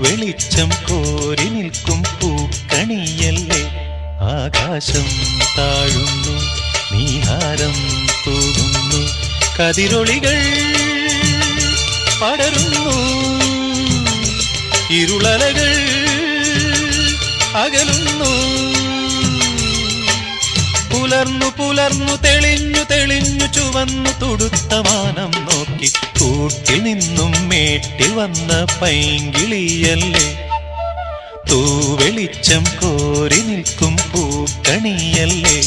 വെളിച്ചം കോരി നിൽക്കും പൂക്കണിയല്ലേ. ആകാശം താഴുന്നു, നീഹാരം തൂകുന്നു, കതിരൊളികൾ പടരുന്നു, ഇരുളലകൾ അകലുന്നു. പുലർന്നു പുലർന്നു തെളിഞ്ഞു തെളിഞ്ഞു ചുവന്നു തുടുത്ത മാനം നോക്കി കൂട്ടിൽ നിന്നും മേട്ടിൽ വന്ന പൈങ്കിളിയല്ലേ. തൂവെളിച്ചം കോരി നിൽക്കും പൂക്കണിയല്ലേ.